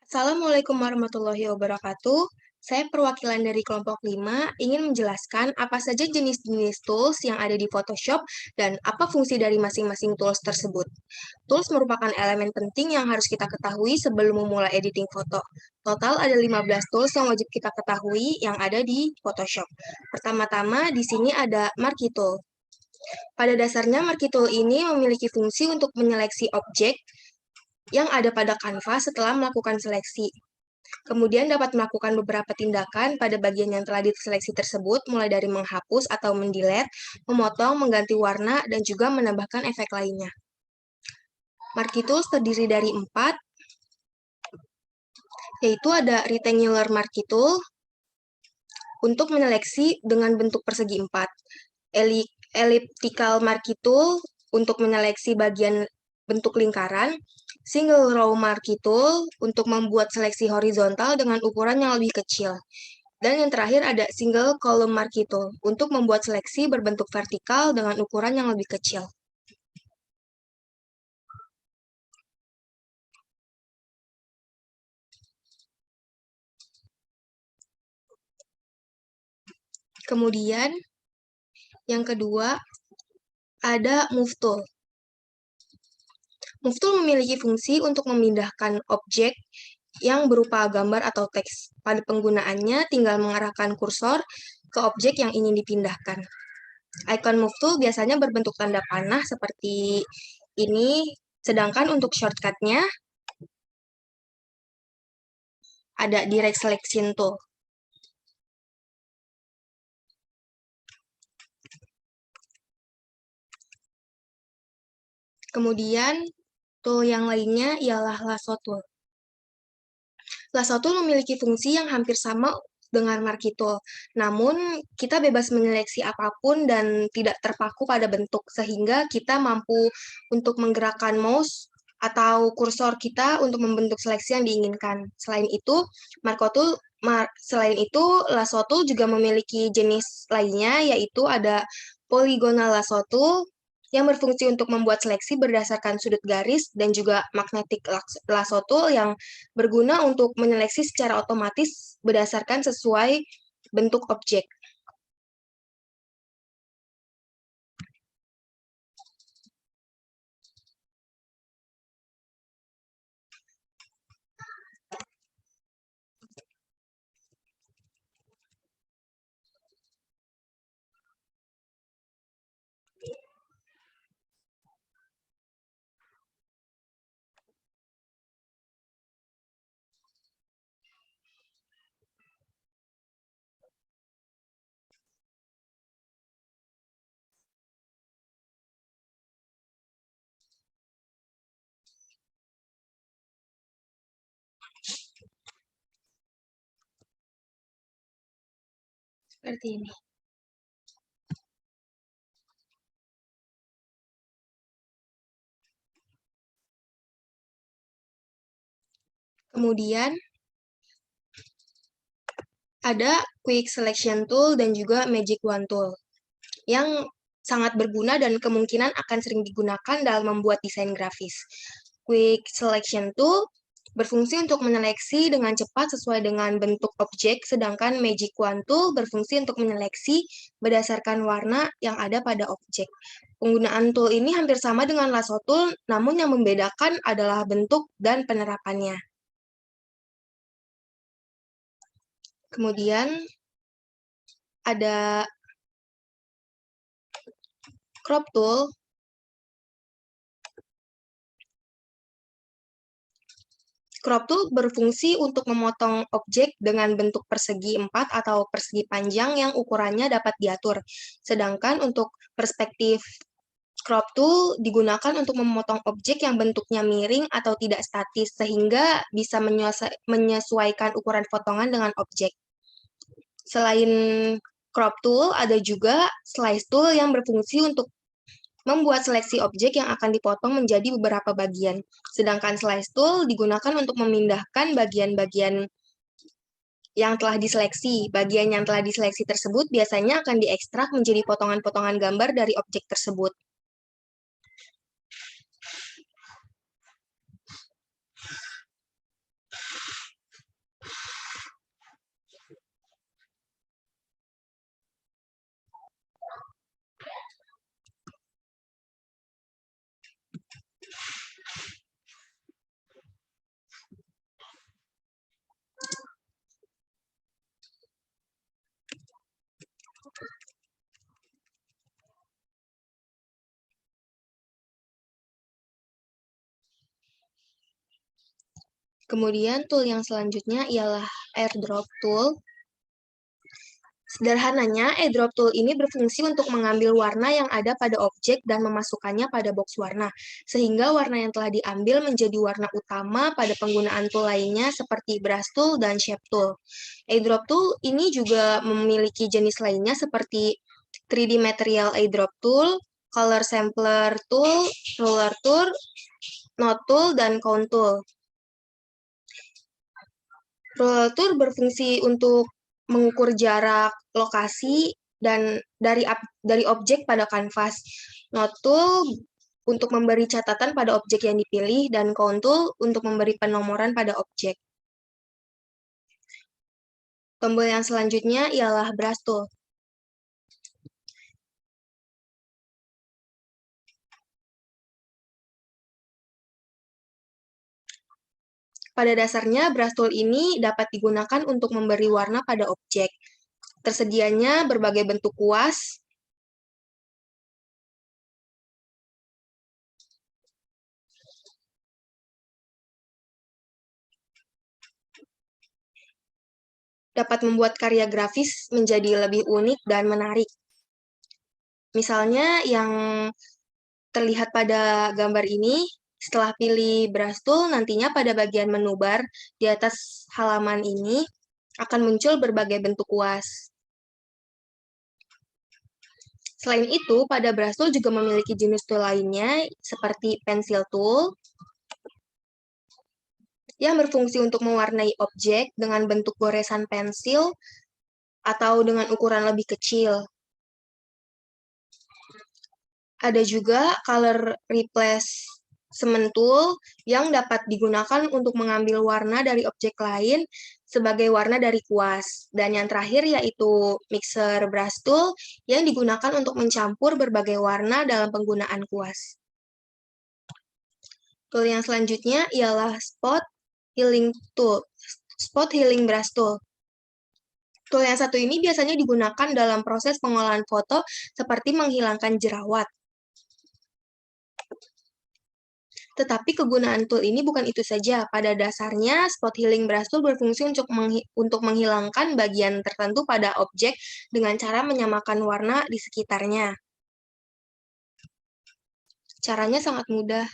Assalamualaikum warahmatullahi wabarakatuh. Saya perwakilan dari kelompok 5 ingin menjelaskan apa saja jenis-jenis tools yang ada di Photoshop dan apa fungsi dari masing-masing tools tersebut. Tools merupakan elemen penting yang harus kita ketahui sebelum memulai editing foto. Total ada 15 tools yang wajib kita ketahui yang ada di Photoshop. Pertama-tama di sini ada Marquee Tool. Pada dasarnya Marquee Tool ini memiliki fungsi untuk menyeleksi objek yang ada pada kanvas setelah melakukan seleksi. Kemudian dapat melakukan beberapa tindakan pada bagian yang telah diseleksi tersebut, mulai dari menghapus atau mendelete, memotong, mengganti warna, dan juga menambahkan efek lainnya. Marquee Tools terdiri dari 4, yaitu ada Rectangular Marquee Tool untuk menyeleksi dengan bentuk persegi 4, Elliptical Marquee Tool untuk menyeleksi bagian bentuk lingkaran, Single Row Marquee Tool untuk membuat seleksi horizontal dengan ukuran yang lebih kecil. Dan yang terakhir ada Single Column Marquee Tool untuk membuat seleksi berbentuk vertikal dengan ukuran yang lebih kecil. Kemudian, yang kedua, ada Move Tool. Move Tool memiliki fungsi untuk memindahkan objek yang berupa gambar atau teks. Pada penggunaannya, tinggal mengarahkan kursor ke objek yang ingin dipindahkan. Icon Move Tool biasanya berbentuk tanda panah seperti ini, sedangkan untuk shortcut-nya ada Direct Selection Tool. Kemudian, tool yang lainnya ialah Lasso Tool. Lasso Tool memiliki fungsi yang hampir sama dengan Marquee Tool, namun kita bebas menyeleksi apapun dan tidak terpaku pada bentuk, sehingga kita mampu untuk menggerakkan mouse atau kursor kita untuk membentuk seleksi yang diinginkan. Selain itu, Lasso Tool juga memiliki jenis lainnya, yaitu ada Polygonal Lasso Tool, yang berfungsi untuk membuat seleksi berdasarkan sudut garis, dan juga Magnetic Lasso Tool yang berguna untuk menyeleksi secara otomatis berdasarkan sesuai bentuk objek. Seperti ini. Kemudian ada Quick Selection Tool dan juga Magic Wand Tool yang sangat berguna dan kemungkinan akan sering digunakan dalam membuat desain grafis. Quick Selection Tool berfungsi untuk menyeleksi dengan cepat sesuai dengan bentuk objek, sedangkan Magic Wand Tool berfungsi untuk menyeleksi berdasarkan warna yang ada pada objek. Penggunaan tool ini hampir sama dengan Lasso Tool, namun yang membedakan adalah bentuk dan penerapannya. Kemudian ada Crop Tool. Crop Tool berfungsi untuk memotong objek dengan bentuk persegi 4 atau persegi panjang yang ukurannya dapat diatur. Sedangkan untuk perspektif Crop Tool digunakan untuk memotong objek yang bentuknya miring atau tidak statis, sehingga bisa menyesuaikan ukuran potongan dengan objek. Selain Crop Tool, ada juga Slice Tool yang berfungsi untuk membuat seleksi objek yang akan dipotong menjadi beberapa bagian. Sedangkan Slice Tool digunakan untuk memindahkan bagian-bagian yang telah diseleksi. Bagian yang telah diseleksi tersebut biasanya akan diekstrak menjadi potongan-potongan gambar dari objek tersebut. Kemudian tool yang selanjutnya ialah airdrop tool. Sederhananya, airdrop tool ini berfungsi untuk mengambil warna yang ada pada objek dan memasukkannya pada box warna, sehingga warna yang telah diambil menjadi warna utama pada penggunaan tool lainnya seperti brush tool dan shape tool. Airdrop tool ini juga memiliki jenis lainnya seperti 3D Material Airdrop Tool, Color Sampler Tool, Roller Tool, Node Tool, dan Count Tool. Roller Tool berfungsi untuk mengukur jarak lokasi dan dari objek pada kanvas. Node Tool untuk memberi catatan pada objek yang dipilih, dan Count Tool untuk memberi penomoran pada objek. Tombol yang selanjutnya ialah Brush Tool. Pada dasarnya, brush tool ini dapat digunakan untuk memberi warna pada objek. Tersedianya berbagai bentuk kuas, dapat membuat karya grafis menjadi lebih unik dan menarik. Misalnya yang terlihat pada gambar ini, setelah pilih brush tool, nantinya pada bagian menu bar di atas halaman ini akan muncul berbagai bentuk kuas. Selain itu, pada brush tool juga memiliki jenis tool lainnya seperti pencil tool yang berfungsi untuk mewarnai objek dengan bentuk goresan pensil atau dengan ukuran lebih kecil. Ada juga color replacement tool yang dapat digunakan untuk mengambil warna dari objek lain sebagai warna dari kuas. Dan yang terakhir yaitu mixer brush tool yang digunakan untuk mencampur berbagai warna dalam penggunaan kuas. Tool yang selanjutnya ialah spot healing tool, spot healing brush tool. Tool yang satu ini biasanya digunakan dalam proses pengolahan foto seperti menghilangkan jerawat. Tetapi kegunaan tool ini bukan itu saja. Pada dasarnya, spot healing brush tool berfungsi untuk menghilangkan bagian tertentu pada objek dengan cara menyamakan warna di sekitarnya. Caranya sangat mudah.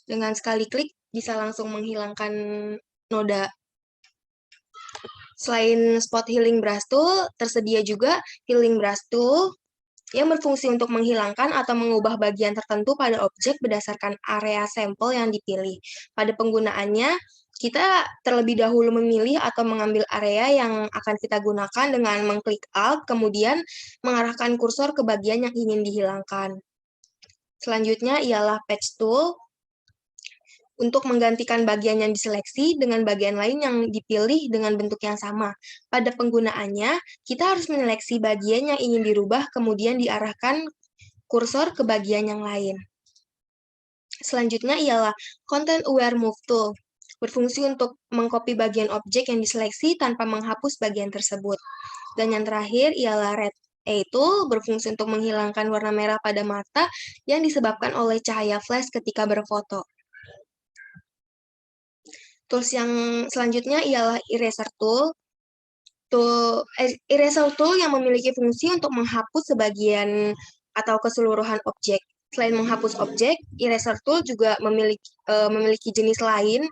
Dengan sekali klik, bisa langsung menghilangkan noda. Selain spot healing brush tool, tersedia juga healing brush tool yang berfungsi untuk menghilangkan atau mengubah bagian tertentu pada objek berdasarkan area sampel yang dipilih. Pada penggunaannya, kita terlebih dahulu memilih atau mengambil area yang akan kita gunakan dengan mengklik Alt, kemudian mengarahkan kursor ke bagian yang ingin dihilangkan. Selanjutnya ialah Patch Tool, untuk menggantikan bagian yang diseleksi dengan bagian lain yang dipilih dengan bentuk yang sama. Pada penggunaannya, kita harus menyeleksi bagian yang ingin dirubah, kemudian diarahkan kursor ke bagian yang lain. Selanjutnya ialah Content Aware Move Tool, berfungsi untuk mengcopy bagian objek yang diseleksi tanpa menghapus bagian tersebut. Dan yang terakhir ialah Red A Tool, berfungsi untuk menghilangkan warna merah pada mata yang disebabkan oleh cahaya flash ketika berfoto. Tools yang selanjutnya ialah eraser tool. Eraser tool yang memiliki fungsi untuk menghapus sebagian atau keseluruhan objek. Selain menghapus objek, eraser tool juga memiliki jenis lain,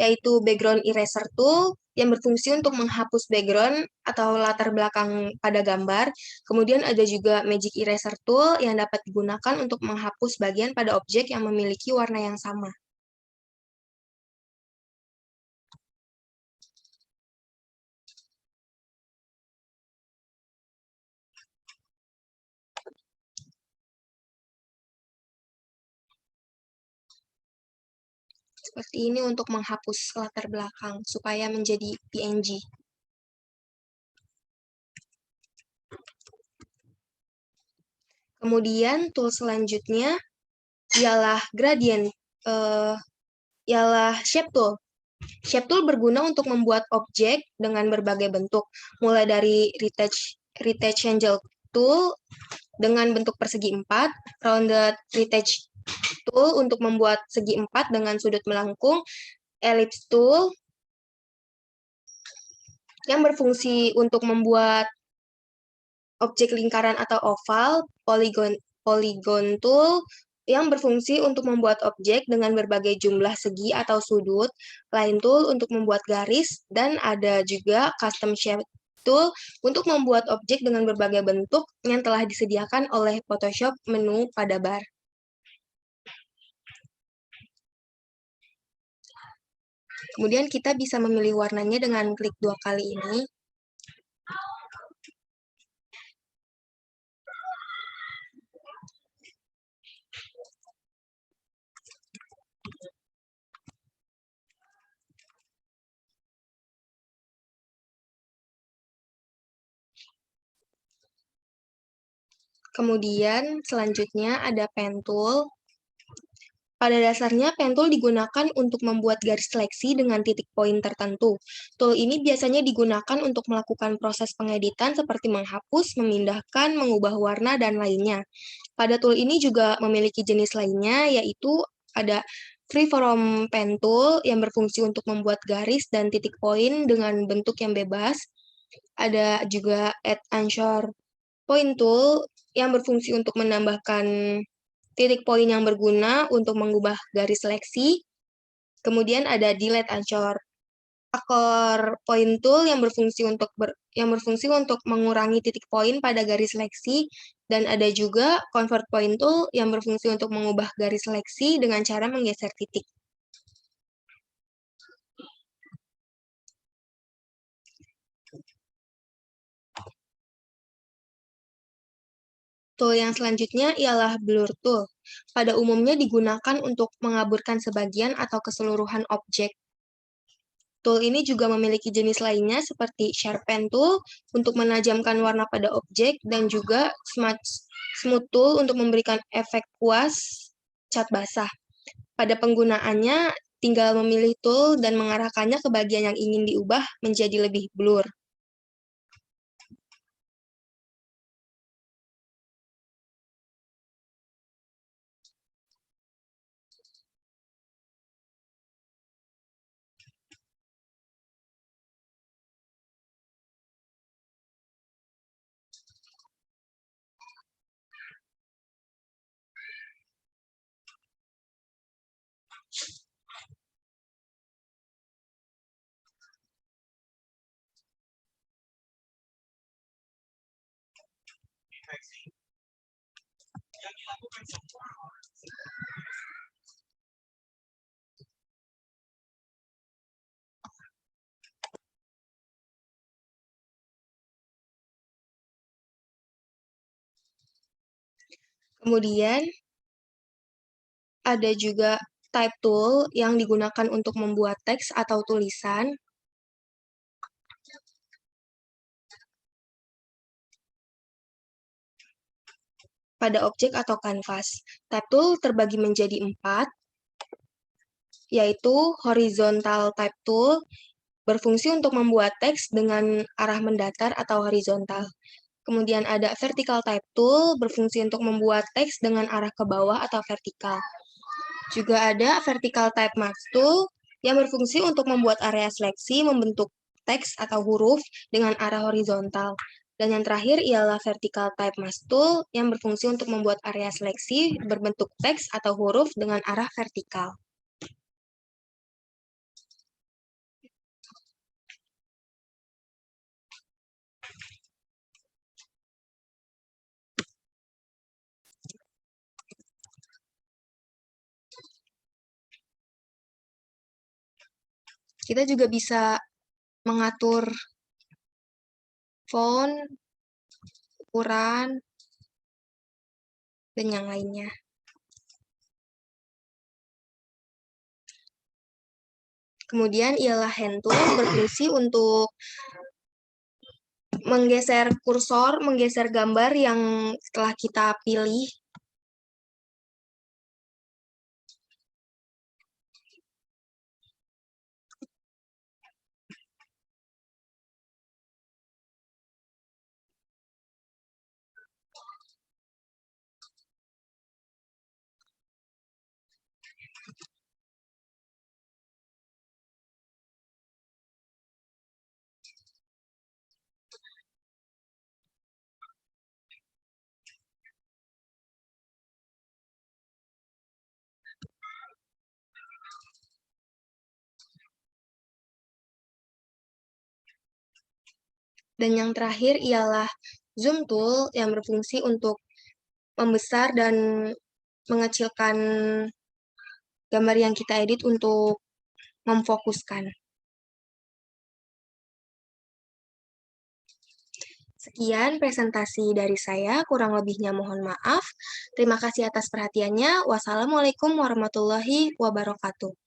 yaitu background eraser tool yang berfungsi untuk menghapus background atau latar belakang pada gambar. Kemudian ada juga magic eraser tool yang dapat digunakan untuk menghapus bagian pada objek yang memiliki warna yang sama. Seperti ini untuk menghapus latar belakang supaya menjadi PNG. Kemudian tool selanjutnya ialah gradient, ialah shape tool. Shape tool berguna untuk membuat objek dengan berbagai bentuk, mulai dari rectangle tool dengan bentuk persegi 4, rounded tool untuk membuat segi 4 dengan sudut melengkung, ellipse tool yang berfungsi untuk membuat objek lingkaran atau oval, polygon tool yang berfungsi untuk membuat objek dengan berbagai jumlah segi atau sudut, line tool untuk membuat garis, dan ada juga custom shape tool untuk membuat objek dengan berbagai bentuk yang telah disediakan oleh Photoshop menu pada bar. Kemudian kita bisa memilih warnanya dengan klik 2 kali ini. Kemudian selanjutnya ada pen tool. Pada dasarnya, pen tool digunakan untuk membuat garis seleksi dengan titik poin tertentu. Tool ini biasanya digunakan untuk melakukan proses pengeditan seperti menghapus, memindahkan, mengubah warna, dan lainnya. Pada tool ini juga memiliki jenis lainnya, yaitu ada freeform pen tool yang berfungsi untuk membuat garis dan titik poin dengan bentuk yang bebas. Ada juga add anchor point tool yang berfungsi untuk menambahkan titik poin yang berguna untuk mengubah garis seleksi. Kemudian ada delete anchor point tool yang berfungsi untuk mengurangi titik poin pada garis seleksi, dan ada juga convert point tool yang berfungsi untuk mengubah garis seleksi dengan cara menggeser titik. Tool yang selanjutnya ialah blur tool. Pada umumnya digunakan untuk mengaburkan sebagian atau keseluruhan objek. Tool ini juga memiliki jenis lainnya seperti sharpen tool untuk menajamkan warna pada objek dan juga smooth tool untuk memberikan efek kuas cat basah. Pada penggunaannya, tinggal memilih tool dan mengarahkannya ke bagian yang ingin diubah menjadi lebih blur. Kemudian, ada juga type tool yang digunakan untuk membuat teks atau tulisan. Pada objek atau kanvas. Type tool terbagi menjadi 4, yaitu horizontal type tool, berfungsi untuk membuat teks dengan arah mendatar atau horizontal. Kemudian ada vertical type tool, berfungsi untuk membuat teks dengan arah ke bawah atau vertikal. Juga ada vertical type mask tool, yang berfungsi untuk membuat area seleksi membentuk teks atau huruf dengan arah horizontal. Dan yang terakhir ialah vertical type mask tool yang berfungsi untuk membuat area seleksi berbentuk teks atau huruf dengan arah vertikal. Kita juga bisa mengatur font, ukuran, dan yang lainnya. Kemudian ialah hand tool, berfungsi untuk menggeser kursor, menggeser gambar yang telah kita pilih. Dan yang terakhir ialah zoom tool yang berfungsi untuk membesar dan mengecilkan gambar yang kita edit untuk memfokuskan. Sekian presentasi dari saya, kurang lebihnya mohon maaf. Terima kasih atas perhatiannya. Wassalamualaikum warahmatullahi wabarakatuh.